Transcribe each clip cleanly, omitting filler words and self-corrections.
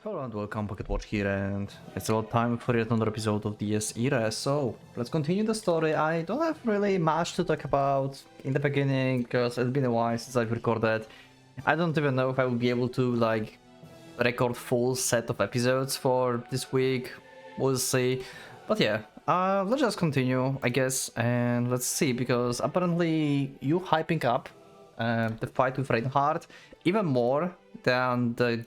Hello and welcome, PocketWatch here, and it's about time for yet another episode of DS Irae. So let's continue the story. I don't have really much to talk about in the beginning because it's been a while since I've recorded. I don't even know if I will be able to like record full set of episodes for this week. We'll see. But yeah, let's just continue, I guess, and let's see, because apparently you hyping up the fight with Reinhardt even more than the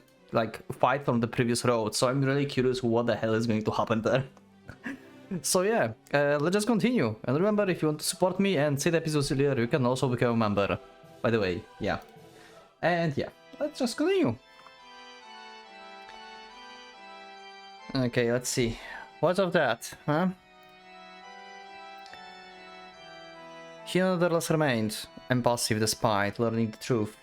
fight from the previous road, so I'm really curious what the hell is going to happen there. So yeah, let's just continue. And remember, if you want to support me and see the episodes earlier, you can also become a member, by the way. Yeah. And yeah, let's just continue. Okay, let's see. What's of that, huh? He nevertheless remained impassive despite learning the truth.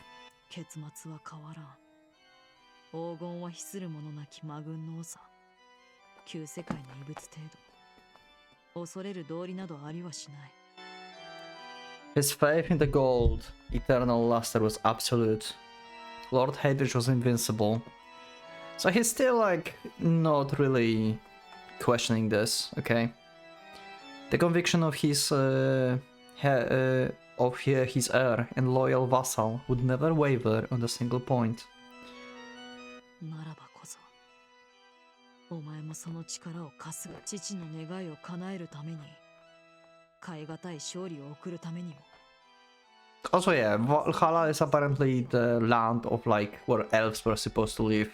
黄金は比するものなき魔軍の多さ、旧世界の異物程度、恐れる道理などありはしない。 His faith in the gold, eternal luster was absolute. Lord Hadrish was invincible. So he's still like not really questioning this, okay? The conviction of his heir and loyal vassal would never waver on a single point. ならばこそ、お前もその力を貸すが父の願いを叶えるために、代え難い勝利を送るためにも。 Also, yeah, Valhalla is apparently the land of like where elves were supposed to live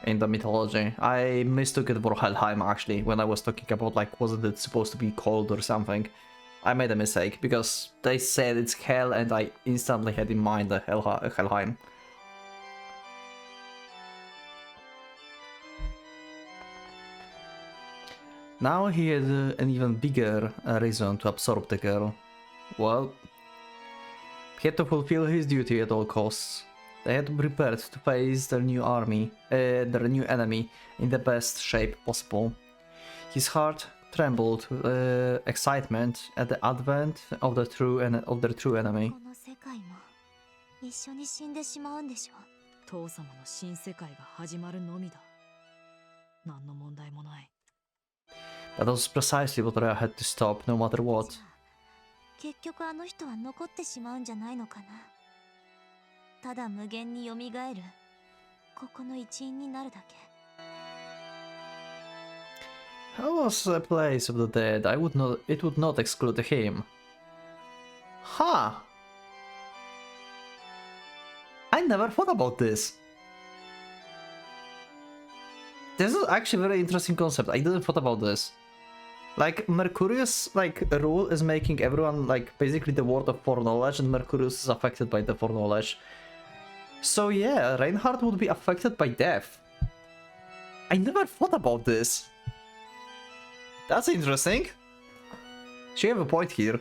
in the mythology. I mistook it for Helheim actually when I was talking about like wasn't it supposed to be cold or something. I made a mistake because they said it's hell and I instantly had in mind the Helheim. Now he had an even bigger reason to absorb the girl. Well, he had to fulfill his duty at all costs. They had to be prepared to face their new army, their new enemy, in the best shape possible. His heart trembled with excitement at the advent of their true enemy. 父様の新世界が始まるのみだ。何の問題もない。 That was precisely what Rhea had to stop, no matter what. 結局あの人は残ってしまうんじゃないのかな。ただ無限に蘇るここの一員になるだけ。 How was the place of the dead? It would not exclude him. Huh. I never thought about this. This is actually a very interesting concept. I didn't thought about this. Like, Mercurius, like, rule is making everyone, like, basically the world of foreknowledge, and Mercurius is affected by the foreknowledge. So yeah, Reinhardt would be affected by death. I never thought about this. That's interesting. She have a point here.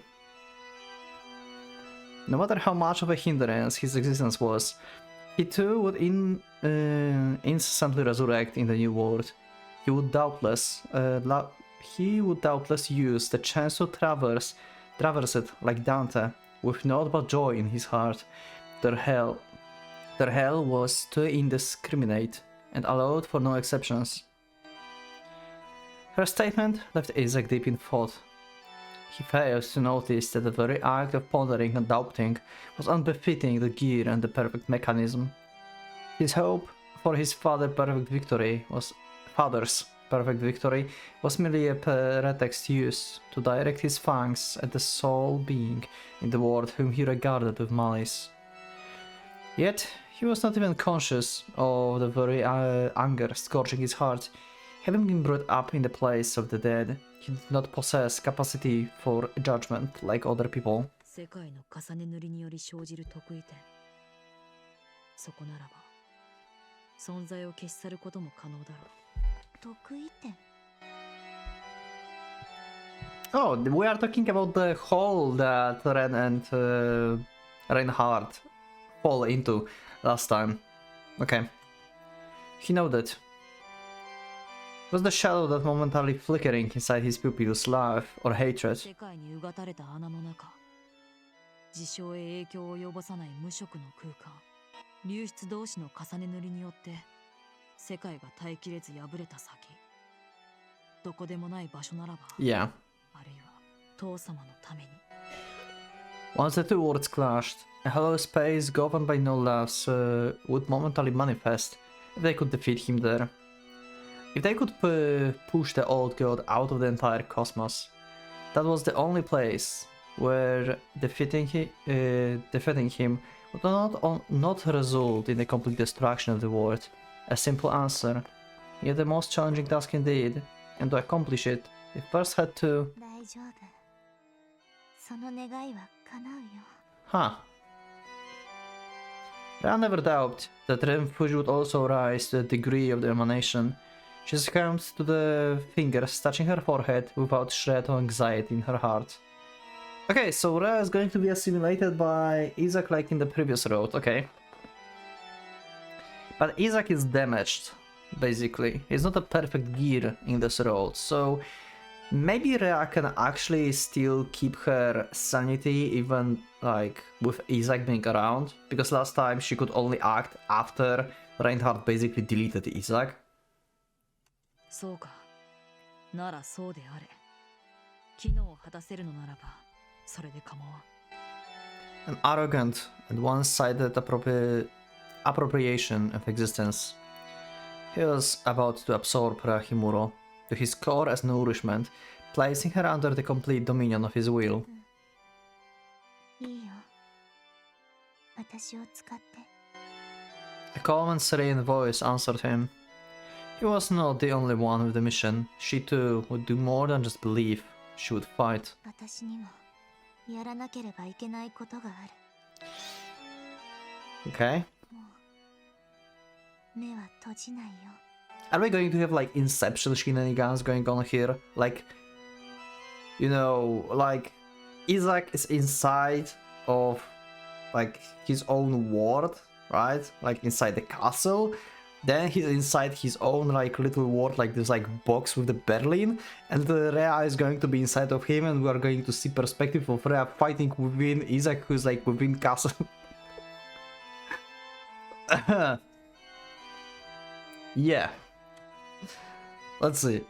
No matter how much of a hindrance his existence was, he too would incessantly resurrect in the new world. He would doubtless use the chance to traverse it like Dante, with naught but joy in his heart. Their hell was too indiscriminate and allowed for no exceptions. Her statement left Isaac deep in thought. He failed to notice that the very act of pondering and doubting was unbefitting the gear and the perfect mechanism. His hope for his father's perfect victory was merely a pretext used to direct his fangs at the sole being in the world whom he regarded with malice. Yet he was not even conscious of the very anger scorching his heart. Having been brought up in the place of the dead, he did not possess capacity for judgment like other people. 世界の重ね塗りにより生じる得意点。そこならば、存在を消し去ることも可能だろう。得意点。 Oh, we are talking about the hole that Ren and Reinhardt fall into last time. Okay. He nodded. Was the shadow that momentarily flickering inside his pupils love or hatred? 世界にうがたれた穴の中、事象へ影響を及ぼさない無色の空間、流出同士の重ね塗りによって世界が耐えきれず破れた先、どこでもない場所ならば、 Yeah. あるいは父様のために。 Once the two worlds clashed, a hollow space governed by no loves would momentarily manifest if they could defeat him there. If they could push the old god out of the entire cosmos, that was the only place where defeating him would not result in the complete destruction of the world. A simple answer, yet the most challenging task indeed, and to accomplish it, they first had to... 大丈夫。その願いは叶うよ。 Huh. I never doubt that Renfuge would also rise to the degree of the emanation. She succumbed to the fingers touching her forehead without shred of anxiety in her heart. Okay, so Rhea is going to be assimilated by Isaac like in the previous road, okay. But Isaac is damaged, basically. He's not a perfect gear in this road, so maybe Rhea can actually still keep her sanity even like with Isaac being around, because last time she could only act after Reinhardt basically deleted Isaac. そうか。ならそうであれ。機能を果たせるのならば、それで構わん。 An arrogant and one-sided appropriation of existence. He was about to absorb Rahimuro to his core as nourishment, placing her under the complete dominion of his will. いいよ。私を使って。 A calm and serene voice answered him. He was not the only one with the mission. She too would do more than just believe. She would fight. 私にもやらなければいけないことがある。 Okay. もう目は閉じないよ。 Are we going to have like Inception shenanigans going on here? Like, you know, like Isaac is inside of like his own world, right? Like inside the castle. Then he's inside his own like little world, like this like box with the Berlin, and Rhea is going to be inside of him, and we are going to see perspective of Rhea fighting within Isaac, who's like within castle. Yeah. Let's see.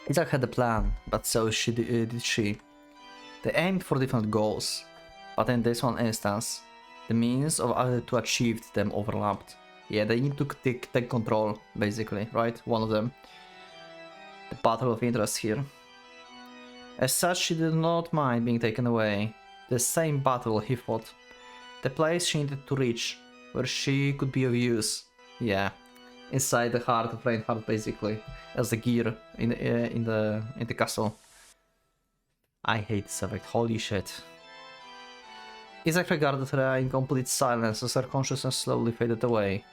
Isaac had a plan, but so did she. They aimed for different goals, but in this one instance, the means of to achieve them overlapped. Yeah, they need to take control, basically, right? One of them. The battle of interest here. As such, she did not mind being taken away. The same battle he fought. The place she needed to reach, where she could be of use. Yeah, inside the heart of Reinhardt, basically, as the gear in the castle. I hate this effect. Holy shit. Isaac regarded her in complete silence as her consciousness slowly faded away.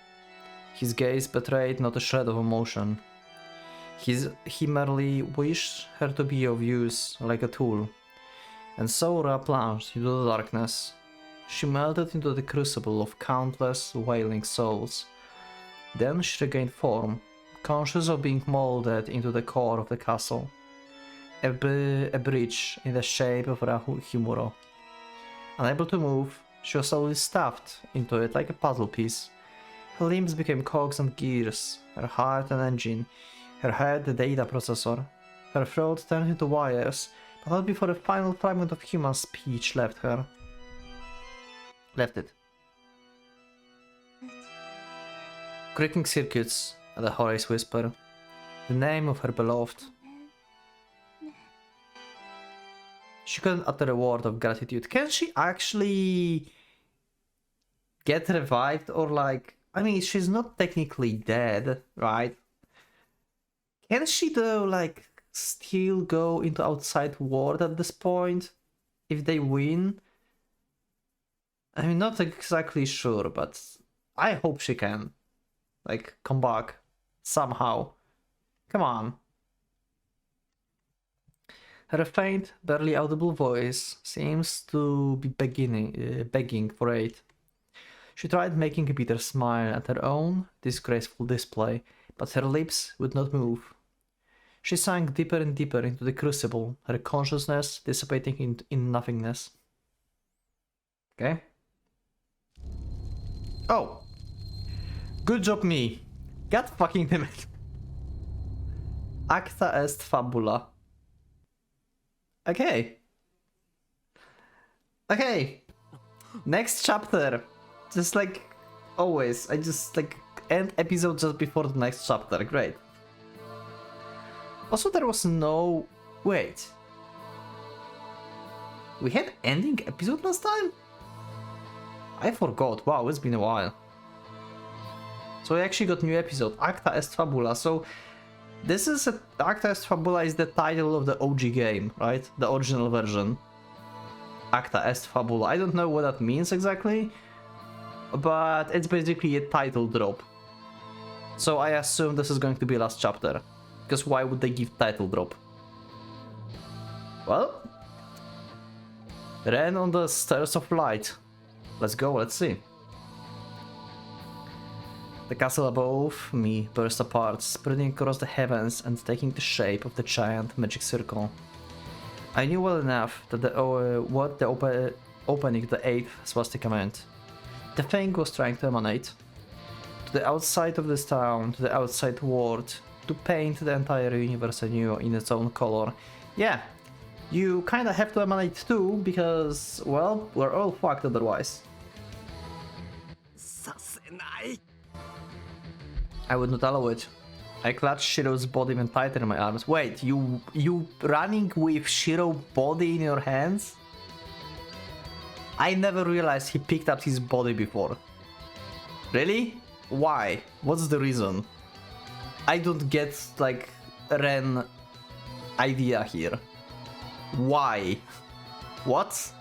His gaze betrayed not a shred of emotion. He merely wished her to be of use, like a tool. And so Ra plunged into the darkness. She melted into the crucible of countless wailing souls. Then she regained form, conscious of being molded into the core of the castle. A bridge in the shape of Rahimuro. Unable to move, she was slowly stuffed into it like a puzzle piece. Her limbs became cogs and gears, her heart an engine, her head the data processor. Her throat turned into wires, but not before a final fragment of human speech left it. Creaking circuits, and a hoarse whisper. The name of her beloved. She couldn't utter a word of gratitude. Can she actually get revived, or like... I mean, she's not technically dead, right? Can she though, like, still go into outside world at this point? If they win? I'm not exactly sure, but I hope she can. Like, come back. Somehow. Come on. Her faint, barely audible voice seems to be begging for aid. She tried making a bitter smile at her own disgraceful display, but her lips would not move. She sank deeper and deeper into the crucible, her consciousness dissipating in nothingness. Okay. Oh! Good job, me. God fucking damn it. Acta est fabula. Okay. Okay. Next chapter. Just like always, I just like end episode just before the next chapter. Great. Also, there was no... Wait. We had ending episode last time? I forgot. Wow, it's been a while. So we actually got new episode. Acta est fabula. So this is Acta est fabula is the title of the OG game, right? The original version. Acta est fabula. I don't know what that means exactly, but it's basically a title drop. So I assume this is going to be last chapter, because why would they give title drop? Well, Ren on the Stairs of Light. Let's go, let's see. The castle above me burst apart, spreading across the heavens and taking the shape of the giant magic circle. I knew well enough that what the opening the 8th swastika meant. The thing was trying to emanate to the outside of this town, to the outside world, to paint the entire universe anew in its own color. Yeah, you kinda have to emanate too, because, well, we're all fucked otherwise. I would not allow it. I clutched Shiro's body even tighter in my arms. Wait, you running with Shiro's body in your hands? I never realized he picked up his body before. Really? Why? What's the reason? I don't get, like, Ren idea here. Why? What?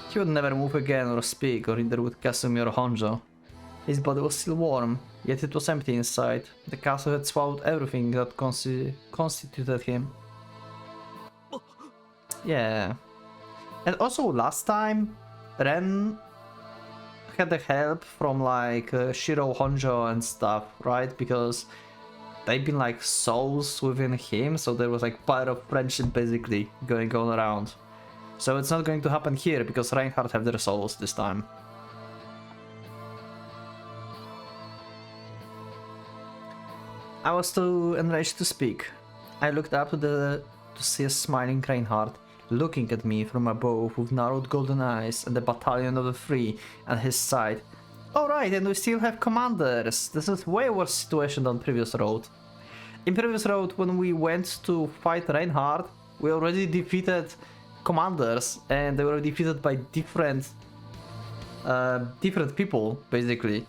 He would never move again or speak, or neither would Kasumi or Honjo. His body was still warm, yet it was empty inside. The castle had swallowed everything that constituted him. Yeah. And also last time, Ren had the help from like Shiro, Honjo and stuff, right? Because they've been like souls within him, so there was like part of friendship basically going on around. So it's not going to happen here because Reinhardt have their souls this time. I was too enraged to speak. I looked up to see a smiling Reinhardt looking at me from above with narrowed golden eyes and the battalion of the three at his side. Alright, and we still have commanders. This is way worse situation than previous road. In previous road, when we went to fight Reinhardt, we already defeated commanders, and they were defeated by different people, basically.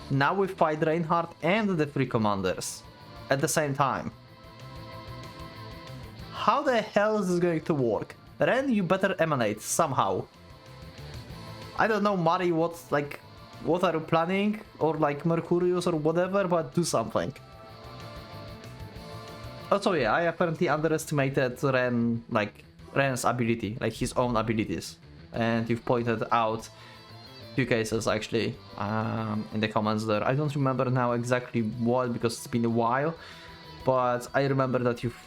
Now we fight Reinhardt and the three commanders at the same time. How the hell is this going to work? Ren, you better emanate somehow. I don't know, Mari, what are you planning? Or like Mercurius or whatever, but do something. Also, yeah, I apparently underestimated Ren's ability, like his own abilities. And you've pointed out few cases actually in the comments there. I don't remember now exactly what, because it's been a while, but I remember that you've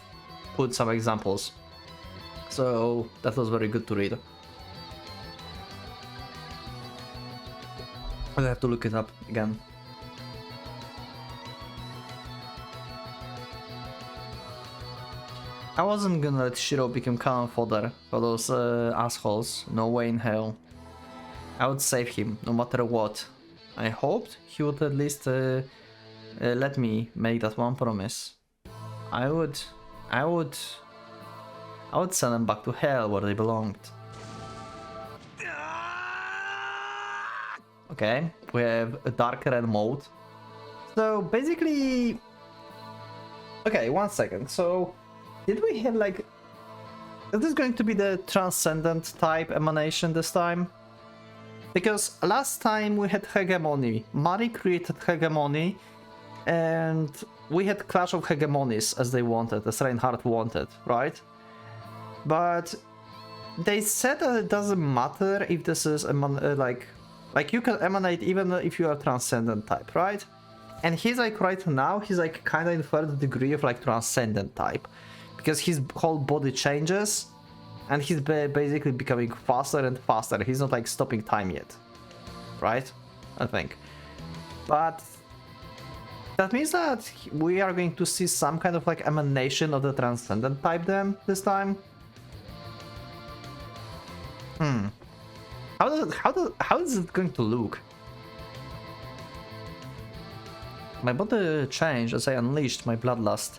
put some examples. So that was very good to read. I'll have to look it up again. I wasn't gonna let Shiro become cannon fodder for those assholes, no way in hell. I would save him, no matter what. I hoped he would at least let me make that one promise. I would send them back to hell where they belonged. Okay, we have a dark red mode. So basically... Okay, 1 second. So, did we have like... Is this going to be the transcendent type emanation this time? Because last time we had hegemony. Mari created hegemony, and we had clash of hegemonies as they wanted, as Reinhardt wanted, right? But they said that it doesn't matter if this is like you can emanate even if you are transcendent type, right? And he's like right now, he's like kind of in third degree of like transcendent type, because his whole body changes And he's basically becoming faster and faster. He's not like stopping time yet, right? I think. But that means that we are going to see some kind of like emanation of the transcendent type then this time. How is it going to look? My body changed as I unleashed my bloodlust.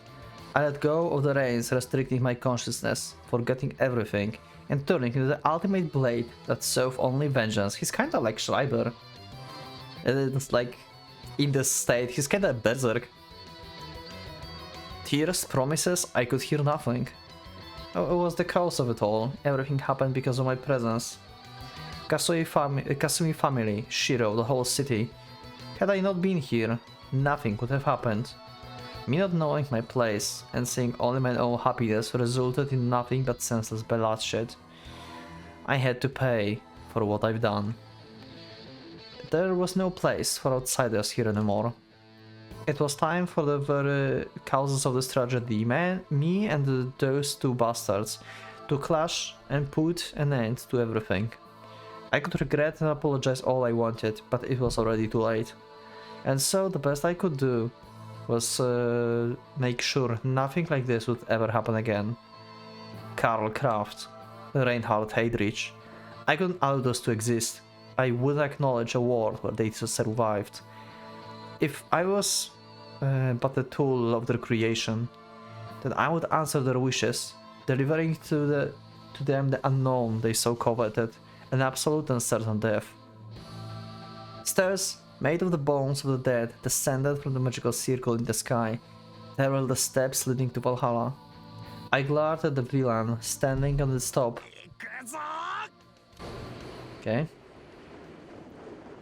I let go of the reins restricting my consciousness, forgetting everything, and turning into the ultimate blade that served only vengeance. He's kinda like Schreiber. It's like, in this state, he's kinda berserk. Tears, promises, I could hear nothing. Oh, it was the cause of it all. Everything happened because of my presence. Kasumi family, Shiro, the whole city. Had I not been here, nothing would have happened. Me not knowing my place and seeing only my own happiness resulted in nothing but senseless bloodshed. I had to pay for what I've done. There was no place for outsiders here anymore. It was time for the very causes of this tragedy, me and those two bastards, to clash and put an end to everything. I could regret and apologize all I wanted, but it was already too late. And so the best I could do was make sure nothing like this would ever happen again. Karl Kraft, Reinhard Heydrich. I couldn't allow those to exist. I wouldn't acknowledge a world where they survived. If I was but a tool of their creation, then I would answer their wishes, delivering to them the unknown they so coveted, an absolute and certain death. Stairs, made of the bones of the dead, descended from the magical circle in the sky. There were the steps leading to Valhalla. I glared at the villain, standing on its top. Okay.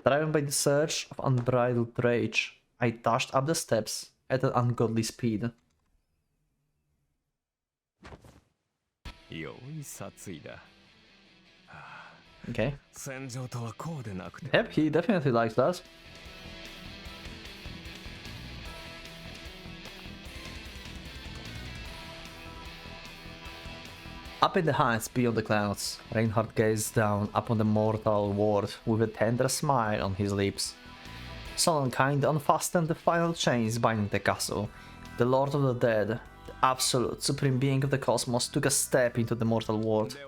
Driven by the surge of unbridled rage, I dashed up the steps at an ungodly speed. Okay. Yep, he definitely likes that. Up in the heights beyond the clouds, Reinhard gazed down upon the mortal world with a tender smile on his lips. Sonnenkind unfastened the final chains binding the castle. The Lord of the Dead, the absolute supreme being of the cosmos, took a step into the mortal world. It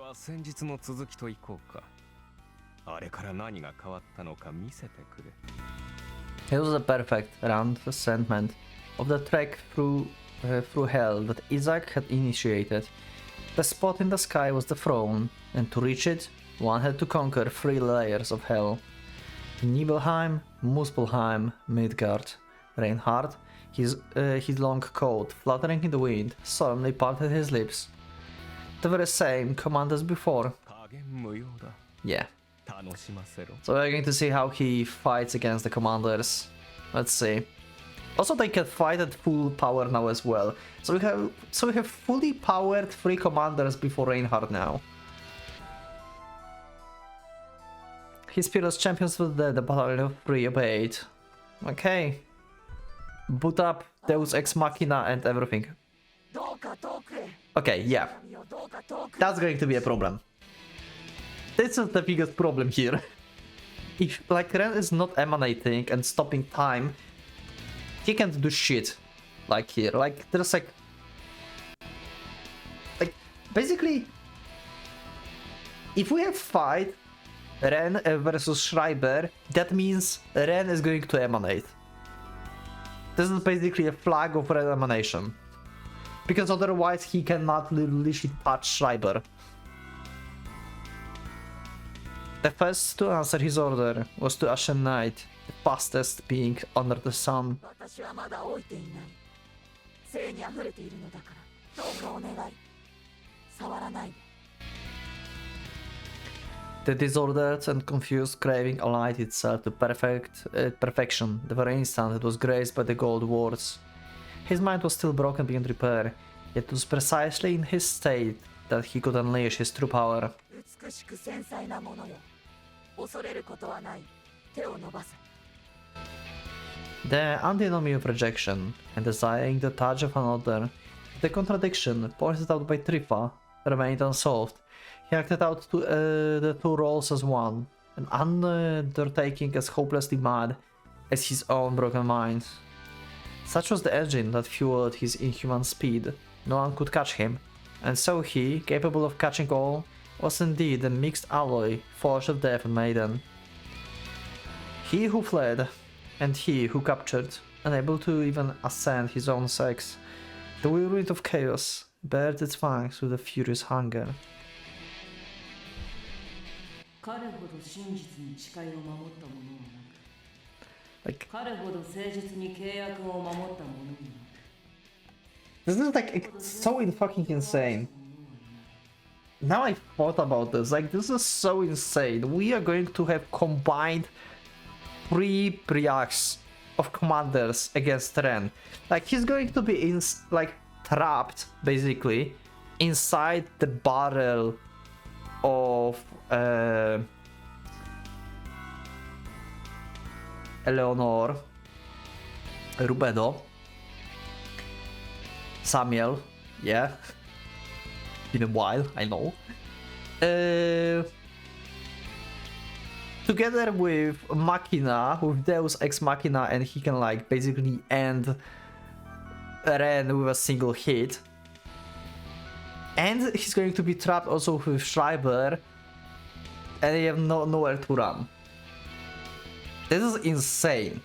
was a perfect round ascendment of the trek through hell that Isaac had initiated. The spot in the sky was the throne, and to reach it, one had to conquer 3 layers of hell. Nibelheim, Muspelheim, Midgard. Reinhard, his long coat fluttering in the wind, solemnly parted his lips. The very same command as before. Yeah. So we're going to see how he fights against the commanders. Let's see. Also, they can fight at full power now as well. So we have fully powered 3 commanders before Reinhard now. His fearless champions for the Battle of 3 obeyed. Okay. Boot up Deus Ex Machina and everything. Okay, yeah. That's going to be a problem. This is the biggest problem here. If like Ren is not emanating and stopping time, he can't do shit like here. Like there's like basically if we have fight Ren versus Schreiber, that means Ren is going to emanate. This is basically a flag of Ren emanation. Because otherwise he cannot literally touch Schreiber. The first to answer his order was to Ashen Knight, the fastest being under the sun. The disordered and confused craving allied itself to perfection the very instant it was graced by the gold words. His mind was still broken beyond repair, yet it was precisely in his state that he could unleash his true power. The antinomy of rejection and desiring the touch of another, the contradiction pointed out by Trifa, remained unsolved. He acted out the two roles as one, an undertaking as hopelessly mad as his own broken mind. Such was the engine that fueled his inhuman speed. No one could catch him, and so he, capable of catching all, was indeed a mixed alloy, forged of death and maiden. He who fled, and he who captured, unable to even ascend his own sex, the whirlwind of chaos bared its fangs with a furious hunger. 彼ほど真実に誓いを守った者はなく、 Like, 彼ほど誠実に契約を守った者には this is like it's so fucking insane. Now I thought about this, like this is so insane. We are going to have combined 3 reacts of commanders against Ren. Like he's going to be trapped basically inside the barrel of Eleanor, Rubedo, Samuel, yeah, been a while, I know. Together with Machina, with Deus Ex Machina, and he can like basically end Ren with a single hit. And he's going to be trapped also with Schreiber, and he have nowhere to run. This is insane.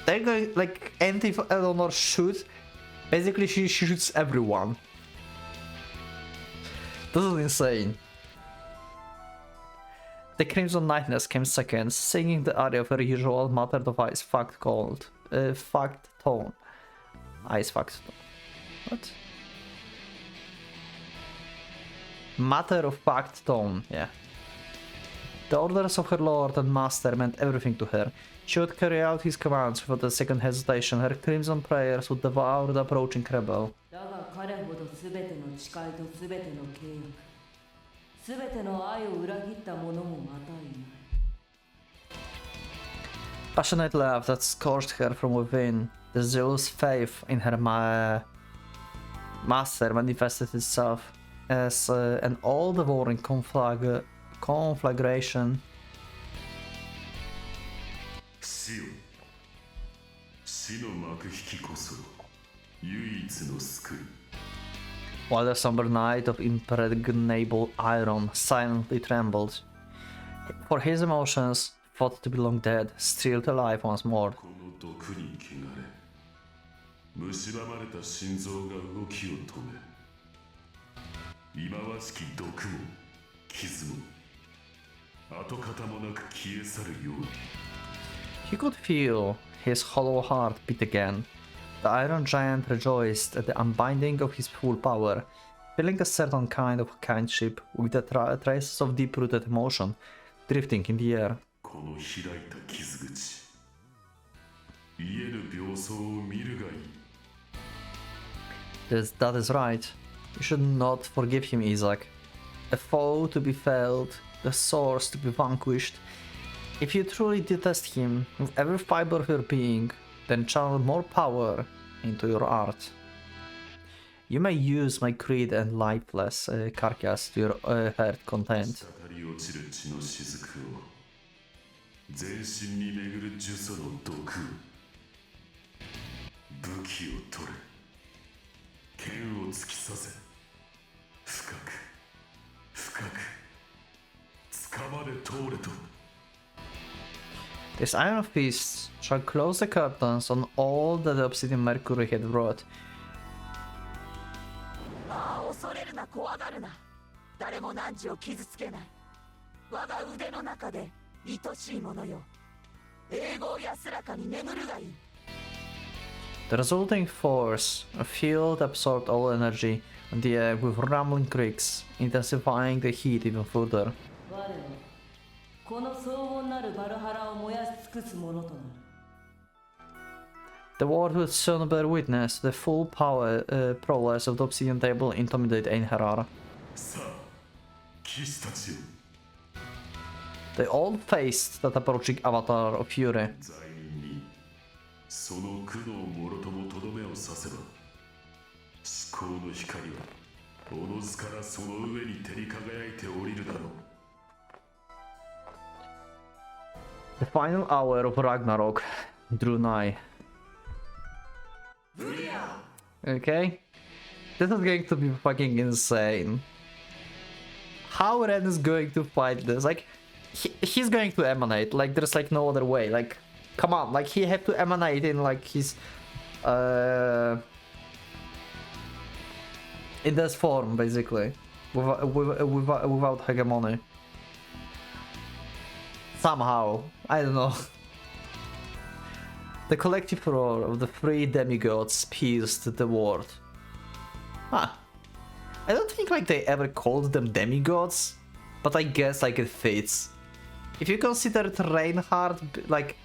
They're going like, and if Eleanor shoots, basically she shoots everyone. This is insane. The Crimson Knightess came second, singing the aria of her usual Matter of Ice fact called Fact Tone. Ice Fact Tone. What? Matter of Fact Tone, yeah. The orders of her lord and master meant everything to her. She would carry out his commands without a second hesitation. Her crimson prayers would devour the approaching rebel. だが彼ほど全ての誓いと全ての契約、全ての愛を裏切った者もまたいない。 Passionate love that scorched her from within. The zealous faith in her master manifested itself as an all-devouring conflagration. 死よ、死の幕引きこそ唯一の救い。 While the somber night of impregnable iron silently trembled, for his emotions, thought to be long dead, thrilled alive once more. この毒に汚れ、蝕まれた心臓が動きを止め、忌まわしき毒も傷も跡形もなく消え去るように。 He could feel his hollow heart beat again. The Iron Giant rejoiced at the unbinding of his full power, feeling a certain kind of kinship with the traces of deep-rooted emotion drifting in the air. この開いた傷口、癒えぬ病巣を見るがいい。 That is right. You should not forgive him, Isaac. A foe to be felt, the source to be vanquished. If you truly detest him with every fiber of your being, then channel more power into your art. You may use my creed and lifeless carcass to your heart content. 滴り落ちる血の雫を、全身に巡る呪詛の毒を、武器を取れ、剣を突き刺せ、深く深く掴まれ通れと。 This iron fist shall close the curtains on all that the obsidian Mercury had wrought. ああ、恐れるな、怖がるな。誰も汝を傷つけない。我が腕の中で愛しいものよ。永劫安らかに眠るがいい。 The resulting force, a field absorbed all energy on the air with rumbling creaks, intensifying the heat even further. 我はこの荘厳なるバルハラを燃やし尽くすものとなる。 The world would soon bear witness to the full power prowess of the obsidian table intimidate Einherjar. さあ、騎士たちよ。 They all faced that approaching avatar of fury. 罪人にその苦悩もろともとどめを刺せば、思考の光はおのずからその上に照り輝いて降りるだろう。 The final hour of Ragnarok drew nigh. Okay. This is going to be fucking insane. How Ren is going to fight this? Like, he's going to emanate. Like, there's like no other way. Like, come on. Like, he had to emanate in like his in this form, basically, without hegemony. Somehow, I don't know. The collective roar of the three demigods pierced the world. Huh. I don't think like they ever called them demigods, but I guess like it fits. If you consider Reinhardt like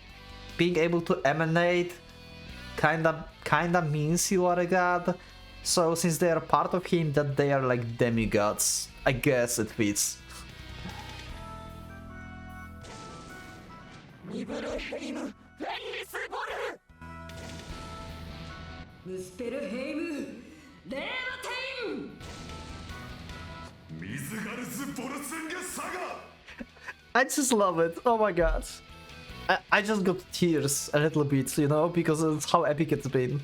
being able to emanate, kinda means you are a god. So since they are part of him, that they are like demigods, I guess it fits. ニブルヘイム・フェニスボル。ムスペルヘイム・レーマテイン。ミズガルス・ボルスンゲサガ。 I just love it. Oh my god. I just got tears a little bit, you know, because it's how epic it's been.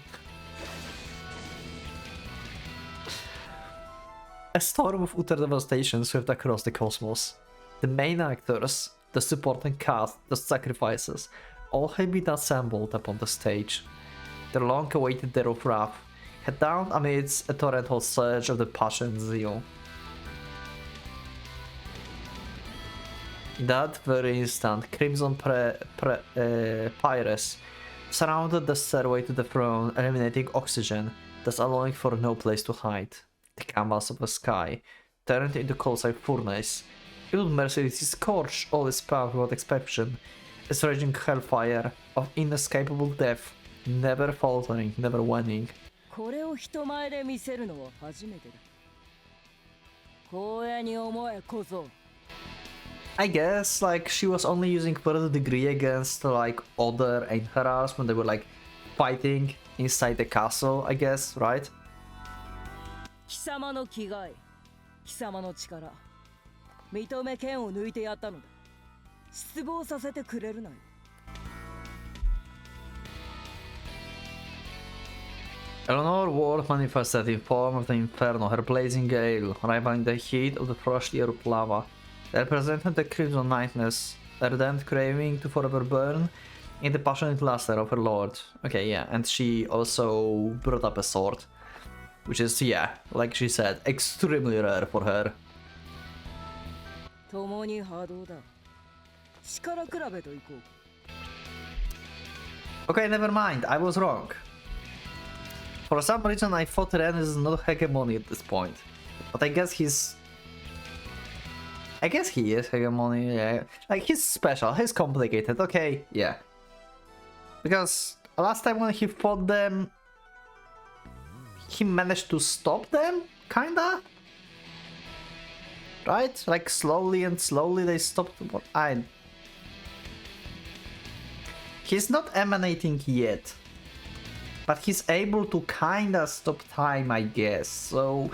A storm of utter devastation swept across the cosmos. The main actors, the supporting cast, the sacrifices, all had been assembled upon the stage. Their long-awaited day of wrath had dawned amidst a torrential surge of the passion and zeal. In that very instant, Crimson Pyrus surrounded the stairway to the throne, eliminating oxygen, thus allowing for no place to hide. The canvas of the sky turned into colossal furnace. It would mercilessly scorch all its path without exception, its raging hellfire of inescapable death, never faltering, never waning. これを人前で見せるのは初めてだ。光栄に思えこそ。 I guess like she was only using third degree against like Oder and Heras when they were like fighting inside the castle, I guess, right? 貴様の気概、貴様の力、認め剣を抜いてやったのだ。失望させてくれるなよ。 Eleanor Ward manifested in form of the Inferno, her blazing gale, rivaling the heat of the frosty earth lava. They represented the crimson nightness, ardent craving to forever burn in the passionate luster of her lord. Okay, yeah, and she also brought up a sword, which is, yeah, like she said, extremely rare for her. 共に波動だ。力比べといこう。 Okay, never mind, I was wrong. For some reason I thought Ren is not hegemony at this point, but I guess he is hegemony, yeah. Like, he's special, he's complicated, okay, yeah. Because last time when he fought them, he managed to stop them, kinda? Right? Like, slowly and slowly they stopped what He's not emanating yet, but he's able to kinda stop time, I guess, so...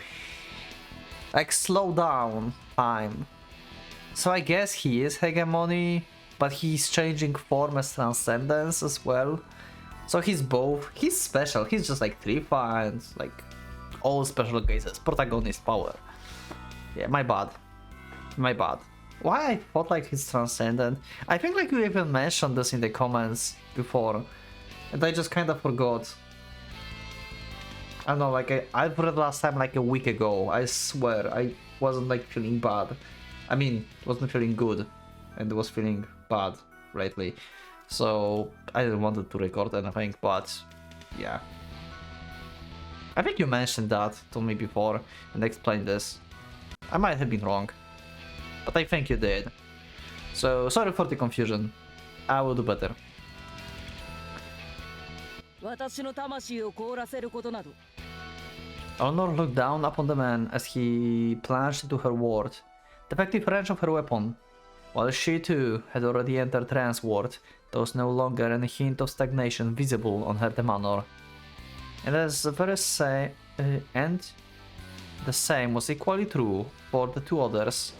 Like, slow down time. So I guess he is hegemony, but he's changing form as transcendence as well. So he's both. He's special. He's just like 3 finds, like all special cases. Protagonist power. Yeah, my bad. My bad. Why I thought like he's transcendent? I think like you even mentioned this in the comments before, and I just kind of forgot. I don't know, like I've read last time like a week ago. I swear I wasn't like feeling bad. I mean, wasn't feeling good, and was feeling bad lately, so I didn't want to record anything, but yeah. I think you mentioned that to me before and explained this. I might have been wrong, but I think you did. So sorry for the confusion. I will do better. 私の魂を凍らせることなど。 Honor looked down upon the man as he plunged into her ward. The effective range of her weapon. While she too had already entered trance ward, there was no longer any hint of stagnation visible on her demeanor. And as the very the same was equally true for the two others.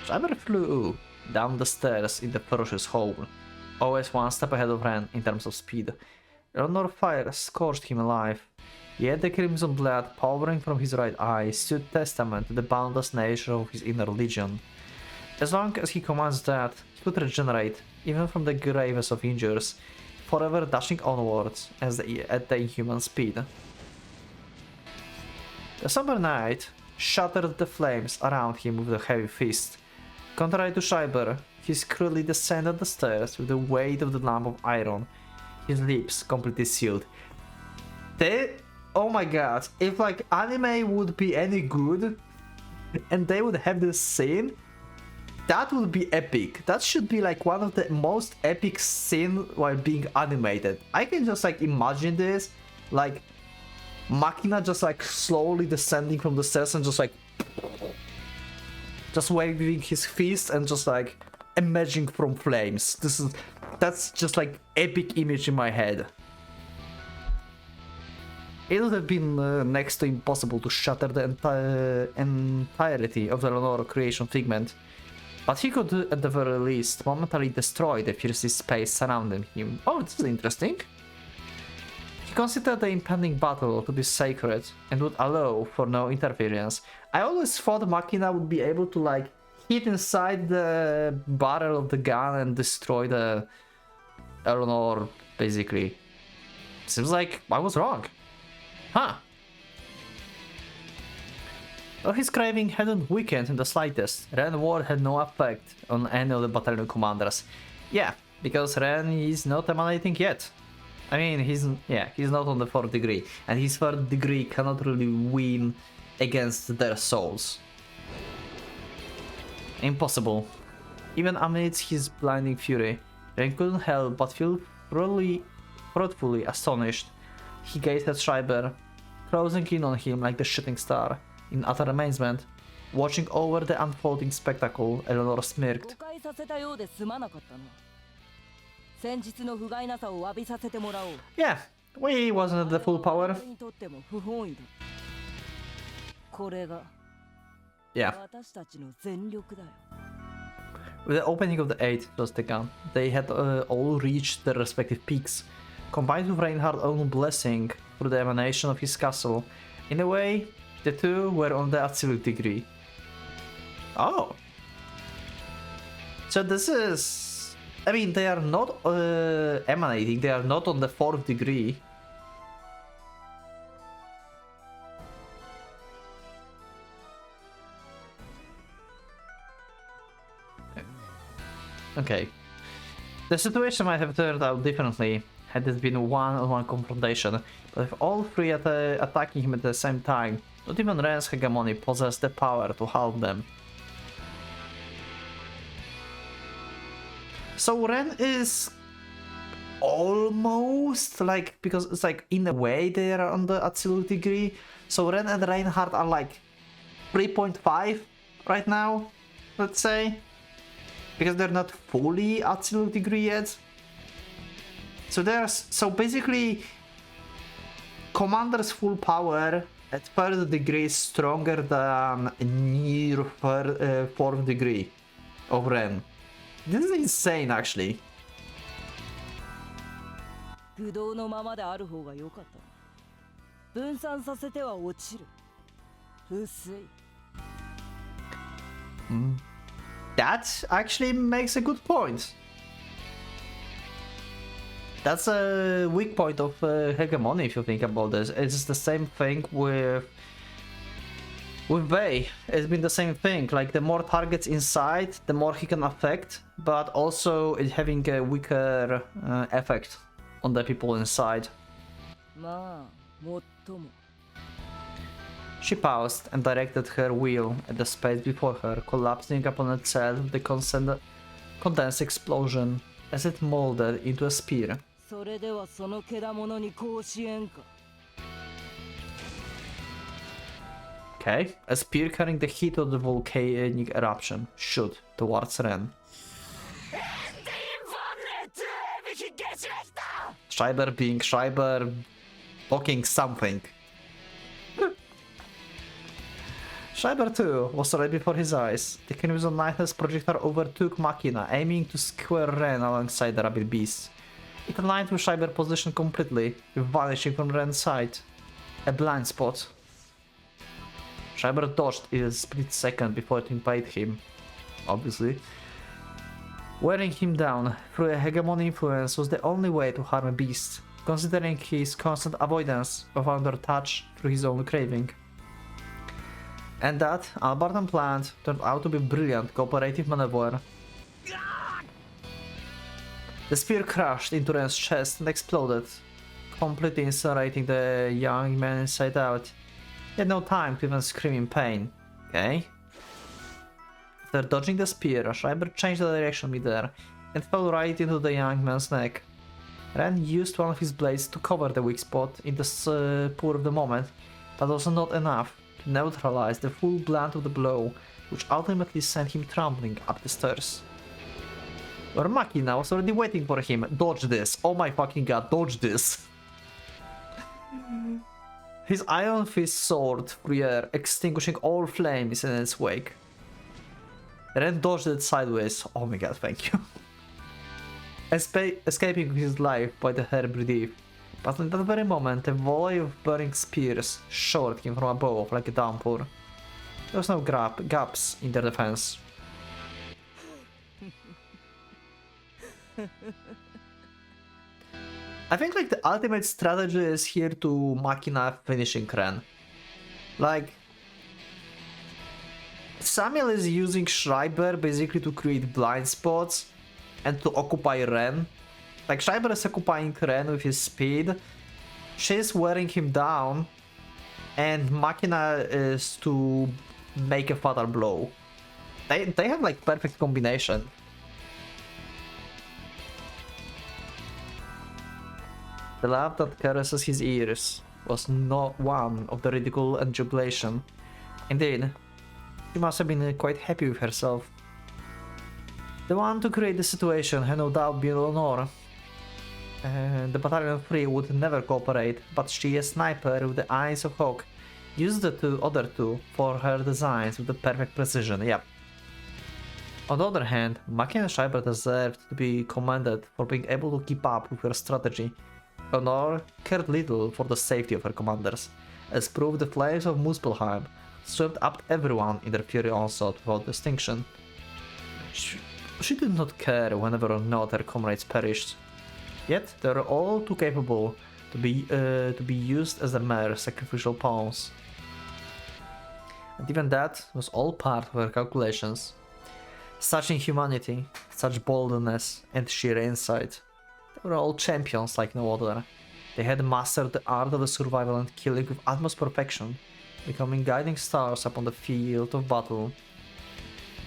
Schreiber flew down the stairs in the ferocious hole, always one step ahead of Ren in terms of speed. Eleanor fire scorched him alive, yet the crimson blood pouring from his right eye stood testament to the boundless nature of his inner legion. As long as he commands that, he could regenerate, even from the gravest of injuries, forever dashing onwards at the inhuman speed. The somber night shattered the flames around him with a heavy fist. Contrary to Schreiber, he screwily descended the stairs with the weight of the lamp of iron, his lips completely sealed. Oh my god, if like anime would be any good and they would have this scene, that would be epic. That should be like one of the most epic scenes while being animated. I can just like imagine this, like Machina just like slowly descending from the stairs and just like waving his fist and just like emerging from flames. That's just like epic image in my head. It would have been next to impossible to shatter the entirety of the Lenore creation figment, but he could at the very least momentarily destroy the fierce space surrounding him. Oh, this is interesting. He considered the impending battle to be sacred and would allow for no interference. I always thought Machina would be able to like hit inside the barrel of the gun and destroy the Eleanor, basically. Seems like I was wrong. Huh. Though his craving hadn't weakened in the slightest, Ren's word had no effect on any of the battalion commanders. Yeah, because Ren is not emanating yet. I mean, he's not on the 4th degree, and his 3rd degree cannot really win against their souls. Impossible. Even amidst his blinding fury, Ren couldn't help but feel thoughtfully astonished. He gazed at Schreiber, closing in on him like the shooting star. In utter amazement, watching over the unfolding spectacle, Eleanor smirked. Yeah, we wasn't at the full power. Yeah. With the opening of the 8th Jostegan, they had all reached their respective peaks. Combined with Reinhardt's own blessing through the emanation of his castle, in a way, the two were on the absolute degree. Oh. So this is... I mean, they are not emanating, they are not on the 4th degree. Okay. The situation might have turned out differently had it been a one-on-one confrontation, but with all three attacking him at the same time, not even Ren's hegemony possessed the power to halt them. So Ren is almost like, because it's like in a way they are on the absolute degree, so Ren and Reinhardt are like 3.5 right now, let's say, because they're not fully absolute degree yet. So basically Commander's full power at 3rd degree is stronger than near 4th degree of Ren. This is insane, actually. That actually makes a good point. That's a weak point of hegemony if you think about this. It's the same thing with Bei. It's been the same thing, like the more targets inside, the more he can affect, but also it's having a weaker effect on the people inside. She paused and directed her wheel at the space before her, collapsing upon itself with the condensed explosion as it molded into a spear. Okay, a spear carrying the heat of the volcanic eruption, shoot towards Ren. Schreiber being Schreiber blocking something. Schreiber 2 was right before his eyes. The Crimson Knight's projector overtook Machina, aiming to square Ren alongside the rabid beast. It aligned with Schreiber's position completely, vanishing from Ren's sight. A blind spot. Schreiber dodged in a split second before it impaled him, obviously. Wearing him down through a hegemony influence was the only way to harm a beast, considering his constant avoidance of under touch through his own craving. And that, Albertan planned, turned out to be a brilliant cooperative maneuver. The spear crashed into Ren's chest and exploded, completely incinerating the young man inside out. He had no time to even scream in pain. Okay? After dodging the spear, Schreiber changed the direction midair and fell right into the young man's neck. Ren used one of his blades to cover the weak spot in the spur of the moment, but was not enough to neutralize the full blunt of the blow, which ultimately sent him tumbling up the stairs. Where Machina was already waiting for him. Dodge this! Oh my fucking god, dodge this! His iron fist soared through air, extinguishing all flames in its wake. Ren dodged it sideways. Oh my god, thank you. Escaping with his life by the hair breadth. But in that very moment, a volley of burning spears showered him from above like a downpour. There was no gaps in their defense. I think like the ultimate strategy is here to Machina finishing Ren. Like, Samuel is using Schreiber basically to create blind spots and to occupy Ren. Like, Schreiber is occupying Ren with his speed, she's wearing him down, and Machina is to make a fatal blow. They have like perfect combination. The laugh that caresses his ears was not one of the ridicule and jubilation. Indeed, she must have been quite happy with herself. The one to create the situation had no doubt been Leonore. The Battalion 3 would never cooperate, but she, a sniper with the eyes of hawk, used the other two for her designs with the perfect precision, yep. On the other hand, Machina and Schreiber deserved to be commended for being able to keep up with her strategy. Leonore cared little for the safety of her commanders, as proved the flames of Muspelheim swept up everyone in their fury onslaught without distinction. She did not care whenever or not her comrades perished, yet they were all too capable to be used as a mere sacrificial pawns. And even that was all part of her calculations. Such inhumanity, such boldness, and sheer insight. They were all champions like no other. They had mastered the art of the survival and killing with utmost perfection, becoming guiding stars upon the field of battle.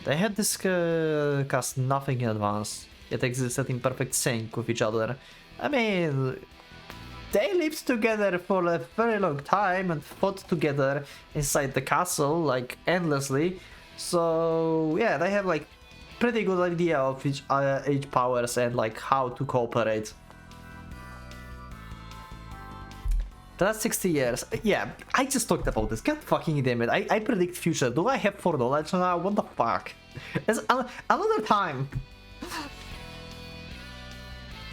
They had discussed nothing in advance, yet existed in perfect sync with each other. I mean, they lived together for a very long time and fought together inside the castle, like, endlessly. So, yeah, they have, like, pretty good idea of each powers and, like, how to cooperate. The last 60 years, yeah, I just talked about this, god fucking damn it, I predict future, do I have foreknowledge now, what the fuck? It's another time!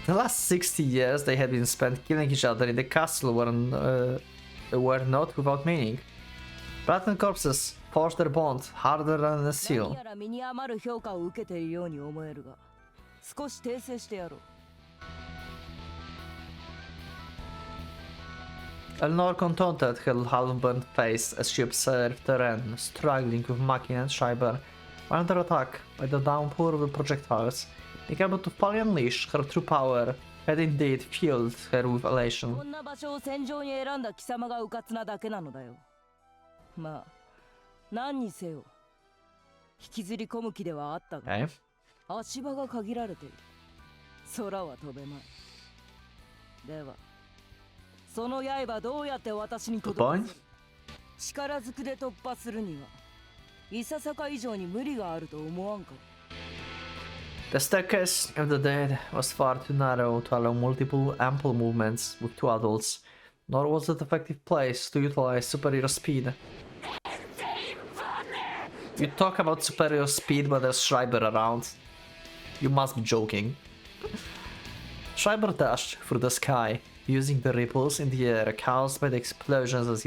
The last 60 years they had been spent killing each other in the castle were not without meaning. Blood and corpses forged their bond harder than a seal. Eleanor contorted her half-burnt face as she observed Ren struggling with Machina and Schreiber while under attack by the downpour of the projectiles. Being able to fully unleash her true power had indeed filled her with elation. Okay. その刃どうやって私に届く力ずくで突破するにはいささか以上に無理があると思わんか The staircase of the dead was far too narrow to allow multiple ample movements with two adults, nor was it an effective place to utilize superior speed. You talk about superior speed when there's Schreiber around. You must be joking. Schreiber dashed through the sky, using the ripples in the air caused by the explosions as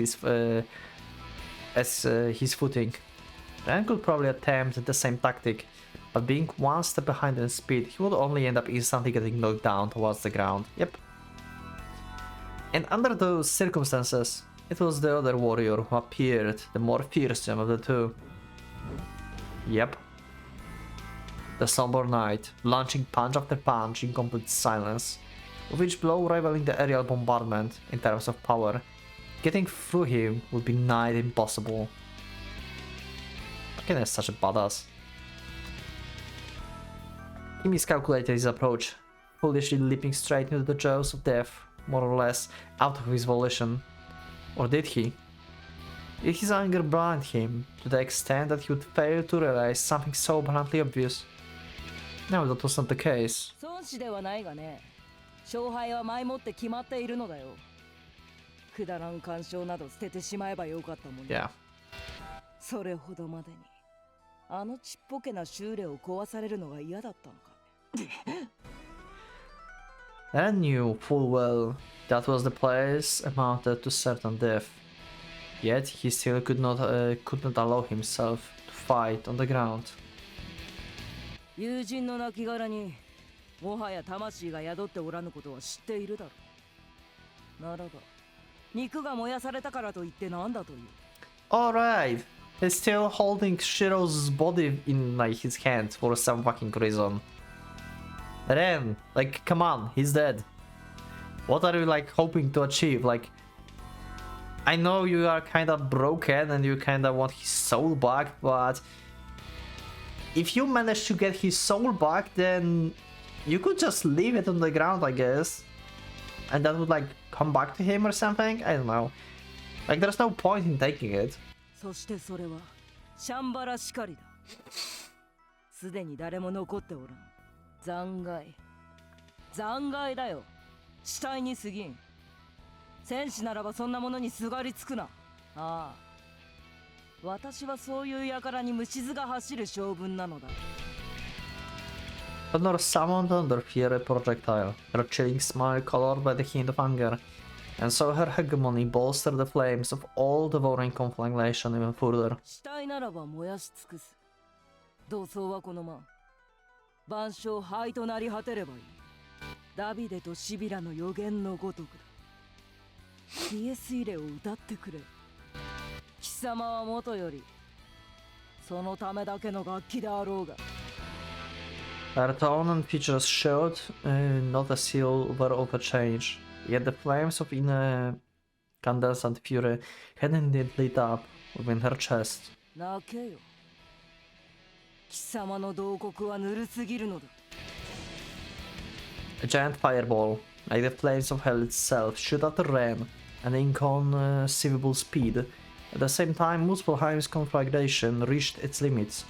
his footing. Ren could probably attempt the same tactic, but being one step behind in speed, he would only end up instantly getting knocked down towards the ground. Yep. And under those circumstances, it was the other warrior who appeared, the more fearsome of the two. Yep. The somber knight, launching punch after punch in complete silence, with each blow rivaling the aerial bombardment in terms of power. Getting through him would be nigh impossible. Ken is such a badass. He miscalculated his approach, foolishly leaping straight into the jaws of death, more or less out of his volition. Or did he? Did his anger blind him to the extent that he would fail to realize something so bluntly obvious? No, that was not the case. 孫子ではないがね、勝敗は前もって決まっているのだよ。くだらん干渉など捨ててしまえばよかったもん。Yeah. それほどまでに、あのちっぽけな修練を壊されるのが嫌だったのか。Ren knew full well that was the place amounted to certain death. Yet he still could not allow himself to fight on the ground. 友人の亡骸にもはや魂が宿っておらぬことは知っているだろう。ならば肉が燃やされたからといってなんだという。 Alright, he's still holding Shiro's body in like his hands for some fucking reason. Ren, like, come on, he's dead. What are you like hoping to achieve? Like, I know you are kind of broken and you kind of want his soul back, but if you manage to get his soul back, then you could just leave it on the ground, I guess, and that would like come back to him or something. I don't know. Like, there's no point in taking it. そしてそれはシャンバラしかりだ。すでに誰も残っておらん。残骸。残骸だよ。死体に過ぎん。戦士ならばそんなものにすがりつくな。ああ。私はそういう輩に虫唾が走る性分なのだ。Honor summoned under fear a projectile, her chilling smile colored by the hint of anger, and so her hegemony bolstered the flames of all-devouring conflagration even further. 死体ならば燃やし尽くす。同窓はこのま。万象灰となり果てればいい。ダビデとシビラの予言のごとくだ。ピエス入れを歌ってくれ。貴様はもとよりそのためだけの楽器であろうが。 Her tone and features showed not a silver of a change, yet the flames of incandescent fury had indeed lit up within her chest. 泣けよ。貴様の慟哭はぬるすぎるのだ。 A giant fireball, like the flames of hell itself, shot at Ren at an inconceivable speed. At the same time, Muspelheim's conflagration reached its limits,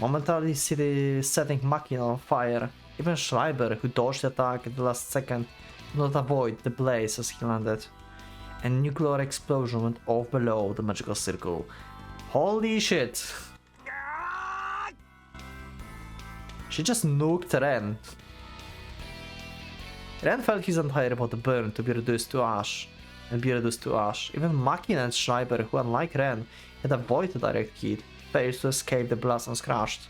momentarily setting Machina on fire. Even Schreiber, who dodged the attack at the last second, could not avoid the blaze as he landed. A nuclear explosion went off below the magical circle. Holy shit! She just nuked Ren. Ren felt his entire body burn to be reduced to ash. Even Machina and Schreiber, who unlike Ren, had avoided direct hit, failed to escape the blast unscratched.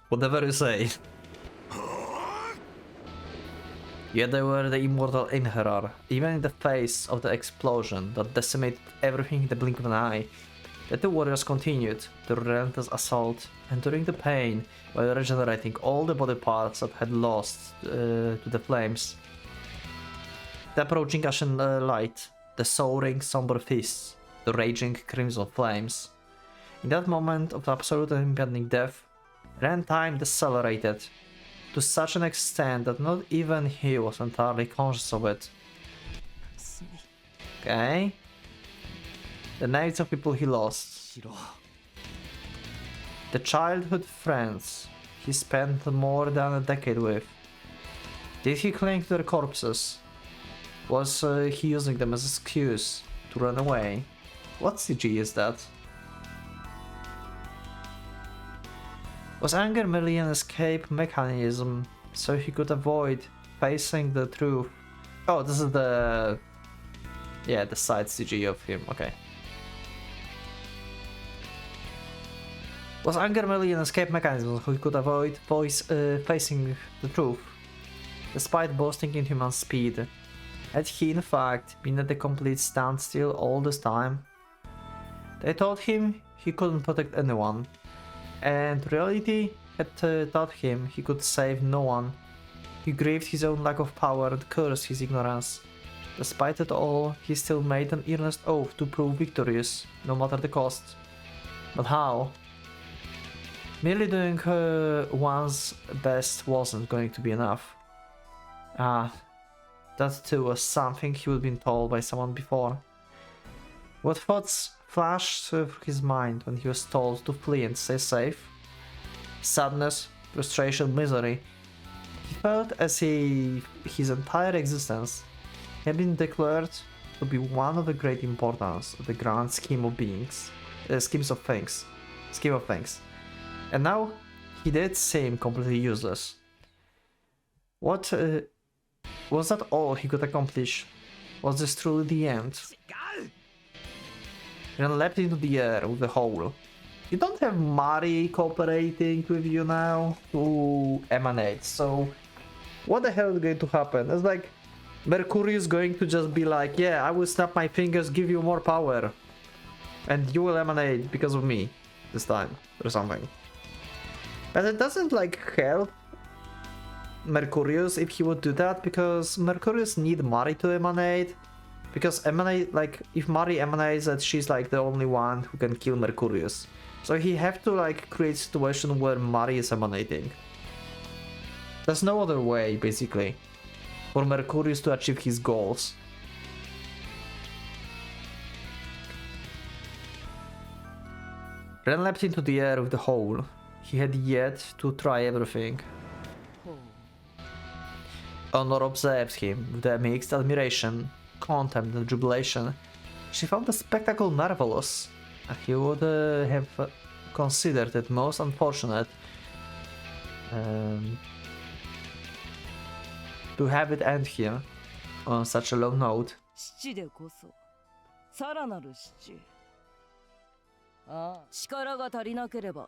Whatever you say. Yet they were the immortal Inherar, even in the face of the explosion that decimated everything in the blink of an eye. The two warriors continued their relentless assault, enduring the pain while regenerating all the body parts that had lost to the flames. The approaching ashen light, the soaring somber fists, the raging crimson flames. In that moment of absolute and impending death, Ren time decelerated to such an extent that not even he was entirely conscious of it. Okay. The names of people he lost. The childhood friends he spent more than a decade with. Did he cling to their corpses? Was he using them as an excuse to run away? What CG is that? Was anger merely an escape mechanism so he could avoid facing the truth? Oh, this is the... yeah, the side CG of him, okay. Was anger merely an escape mechanism so he could avoid facing the truth? Despite boasting in human speed, had he in fact been at a complete standstill all this time? They told him he couldn't protect anyone, and reality had taught him he could save no one. He grieved his own lack of power and cursed his ignorance. Despite it all, he still made an earnest oath to prove victorious, no matter the cost. But how? Merely doing one's best wasn't going to be enough. Ah, that too was something he would been told by someone before. What thoughts flashed through his mind when he was told to flee and stay safe? Sadness, frustration, misery. He felt as if his entire existence had been declared to be one of the great importance of the grand scheme of beings, scheme of things. And now he did seem completely useless. What was that all he could accomplish? Was this truly the end? Then leapt into the air with the hole. You don't have Mari cooperating with you now to emanate, so what the hell is going to happen? It's like Mercurius going to just be like, yeah, I will snap my fingers, give you more power, and you will emanate because of me this time, or something. But it doesn't like help Mercurius if he would do that, because Mercurius need Mari to emanate. Because emanate, like, if Mari emanates, that she's like the only one who can kill Mercurius. So he have to like create a situation where Mari is emanating. There's no other way, basically, for Mercurius to achieve his goals. Ren leapt into the air with the hole. He had yet to try everything. Honor observed him with a mixed admiration, contempt and jubilation. She found the spectacle marvelous, and he would have considered it most unfortunate to have it end here on such a low note. 七でこそさらなる七。ああ、力が足りなければ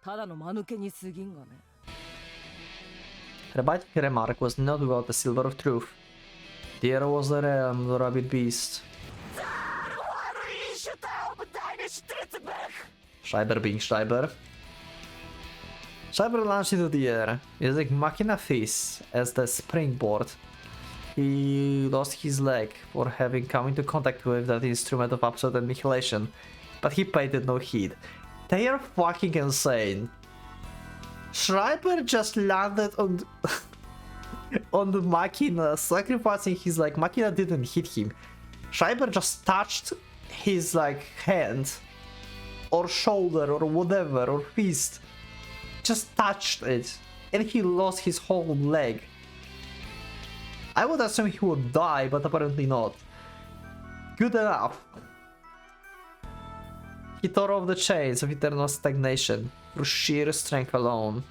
ただの間抜けに過ぎんがね。Her biting remark was not without the silver of truth. The arrow was the realm of the rabid beast. Schreiber being Schreiber. Schreiber launched into the air, using Machina Fist as the springboard. He lost his leg for having come into contact with that instrument of absolute annihilation, but he paid it no heed. They are fucking insane. Schreiber just landed on on the Machina, sacrificing his like Machina didn't hit him. Schreiber just touched his like hand or shoulder or whatever or fist. Just touched it and he lost his whole leg. I would assume he would die, but apparently not. Good enough. He tore off the chains of eternal stagnation through sheer strength alone.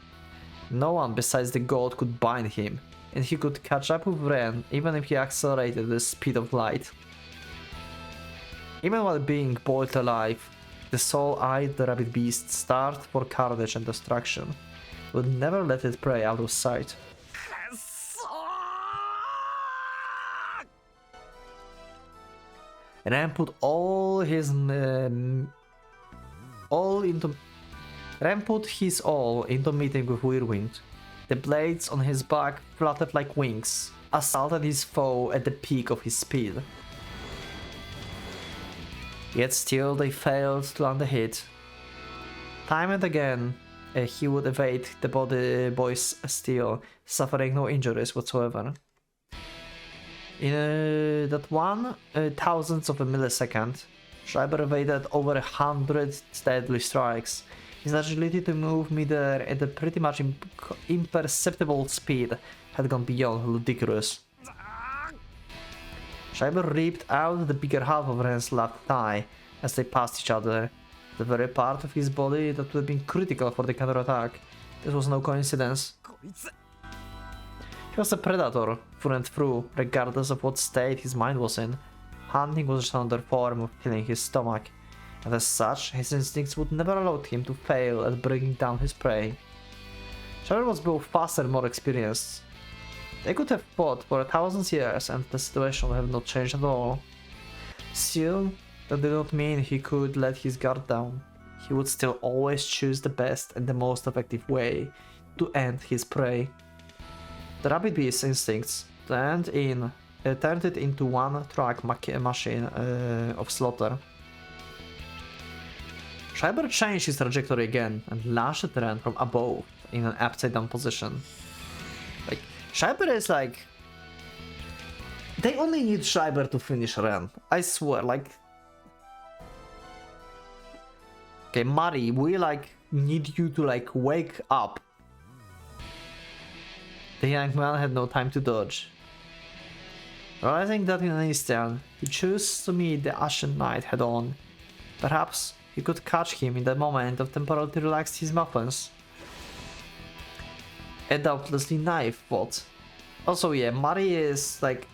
No one besides the god could bind him, and he could catch up with Ren even if he accelerated the speed of light. Even while being boiled alive, the soul-eyed the rabid beast starved for carnage and destruction, would never let it prey out of sight. Ren put Ren put his all into meeting with Whirlwind. The blades on his back fluttered like wings, assaulted his foe at the peak of his speed. Yet still they failed to land a hit. Time and again, he would evade the body boy's steel, suffering no injuries whatsoever. In that 1/1000th of a millisecond, Schreiber evaded over 100 deadly strikes. His agility to move mid-air at a pretty much imperceptible speed had gone beyond ludicrous. Schreiber ripped out the bigger half of Ren's left thigh as they passed each other, the very part of his body that would have been critical for the counterattack. This was no coincidence. He was a predator, through and through, regardless of what state his mind was in. Hunting was just another form of filling his stomach, and as such, his instincts would never allow him to fail at bringing down his prey. Schreiber was both faster and more experienced. They could have fought for 1,000 years and the situation would have not changed at all. Still, that did not mean he could let his guard down. He would still always choose the best and the most effective way to end his prey. The rabbit beast's instincts turned it into one-track machine of slaughter. Schreiber changed his trajectory again and lashed at Ren from above in an upside-down position. Like, Schreiber is like... They only need Schreiber to finish Ren. I swear, like... Okay, Mari, we like need you to like wake up. The young man had no time to dodge. Realizing that in an instant, he chose to meet the Ashen Knight head-on. Perhaps he could catch him in the moment of temporarily relaxed his muffins. A doubtlessly naive thought. Also, yeah, Mari is like...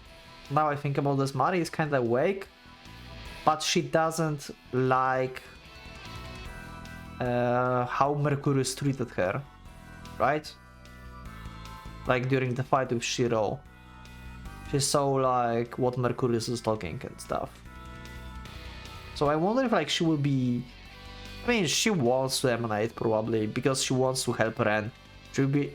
Now I think about this, Mari is kinda awake, but she doesn't like how Mercurius treated her, right? Like during the fight with Shiro. She saw like what Mercurius is talking and stuff. So I wonder if like she will be... I mean, she wants to emanate probably because she wants to help Ren.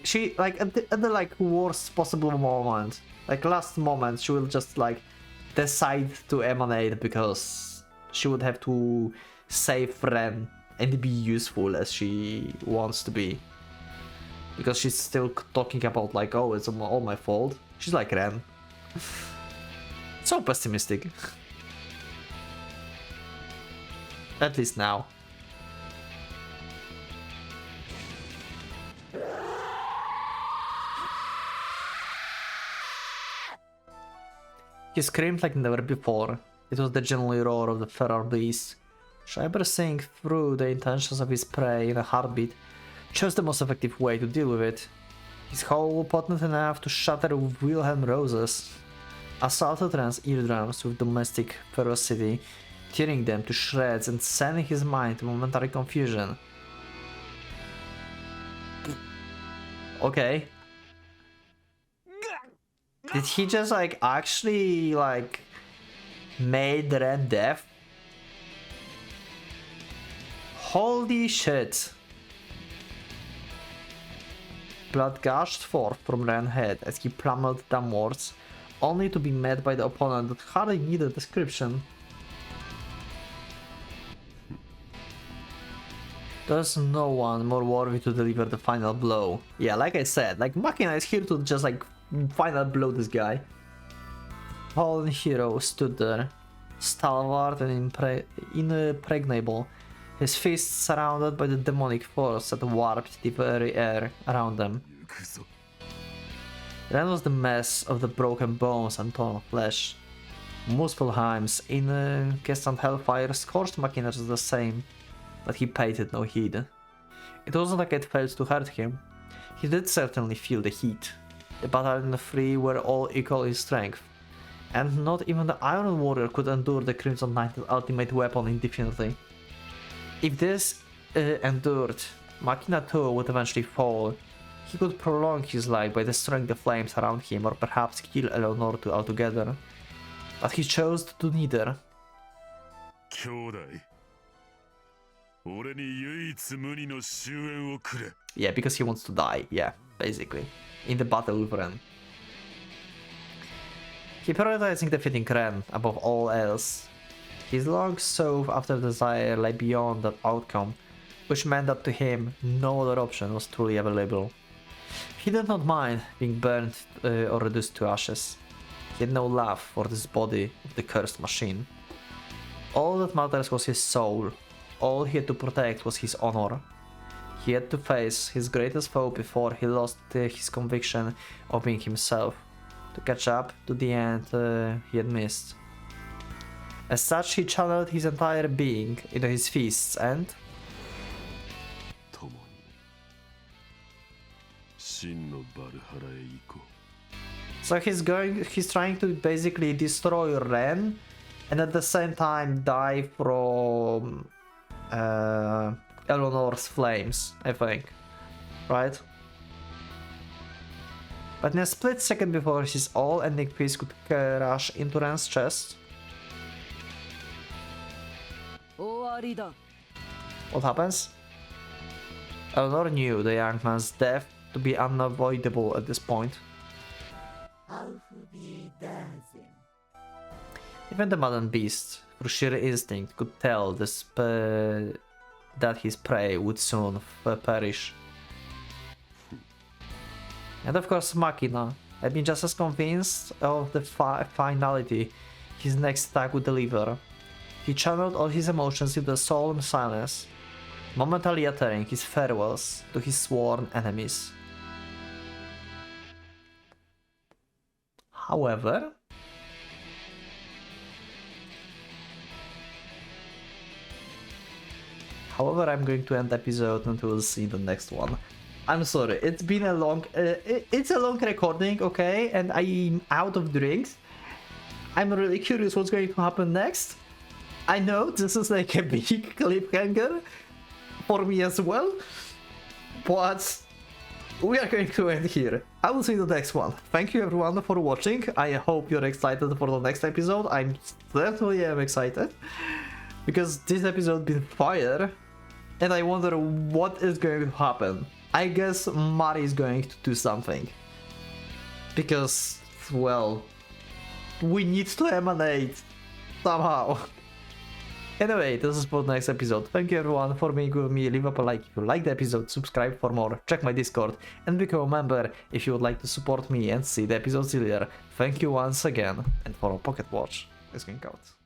She like at the like worst possible moment, like last moment, she will just like decide to emanate because she would have to save Ren and be useful as she wants to be. Because she's still talking about like, oh, it's all my fault. She's like Ren. So pessimistic. At least now. He screamed like never before. It was the general roar of the feral beast. Schreiber, seeing through the intentions of his prey in a heartbeat, chose the most effective way to deal with it. His howl potent enough to shatter Wilhelm roses, assaulted Ren's eardrums with domestic ferocity, tearing them to shreds and sending his mind to momentary confusion. Okay. Did he just like actually like made Ren deaf? Holy shit. Blood gushed forth from Ren's head as he plummeled downwards, only to be met by the opponent that hardly needed description. There's no one more worthy to deliver the final blow. Yeah, like I said, like Machina is here to just like final blow this guy. Fallen hero stood there, stalwart and impregnable, his fists surrounded by the demonic force that warped the very air around them. Ren was the mess of the broken bones and torn flesh. Muspelheim's incessant hellfire scorched Machina just the same, but he paid it no heed. It wasn't like it failed to hurt him. He did certainly feel the heat. The battalion of three were all equal in strength, and not even the Iron Warrior could endure the Crimson Knight's ultimate weapon indefinitely. If this endured, Machina too would eventually fall. He could prolong his life by destroying the flames around him, or perhaps kill Eleanor too altogether. But he chose to do neither. Yeah, because he wants to die, yeah, basically. In the battle with Ren. He prioritizing defeating Ren above all else. His long sought after desire lay beyond that outcome, which meant that to him no other option was truly available. He did not mind being burned or reduced to ashes. He had no love for this body of the cursed machine. All that matters was his soul. All he had to protect was his honor. He had to face his greatest foe before he lost his conviction of being himself, to catch up to the end he had missed. As such, he channeled his entire being into his fists and... 共に真のバルハラへ行こう。 So he's trying to basically destroy Ren and at the same time die from Eleanor's flames, I think. Right? But in a split second before his all-ending piece could crash into Ren's chest, 終わりだ。 what happens? Eleanor knew the young man's death to be unavoidable at this point. Auf Wiedersehen. Even the maddened beast, through sheer instinct, could tell that his prey would soon perish. And of course, Machina had been just as convinced of the finality his next attack would deliver. He channeled all his emotions into a solemn silence, momentarily uttering his farewells to his sworn enemies. However, I'm going to end the episode and we'll see the next one. I'm sorry, it's been a long, it's a long recording, okay, and I'm out of drinks. I'm really curious what's going to happen next. I know this is like a big cliffhanger for me as well, but we are going to end here. I will see you in the next one. Thank you everyone for watching. I hope you're excited for the next episode. I'm certainly am excited because this episode been fire and I wonder what is going to happen. I guess Mari is going to do something because, well, we need to emanate somehow. Anyway, this is for the next episode. Thank you everyone for being with me. Leave up a like if you like the episode, subscribe for more, check my Discord, and become a member if you would like to support me and see the episodes earlier. Thank you once again, and for our Pocket Watch is going out.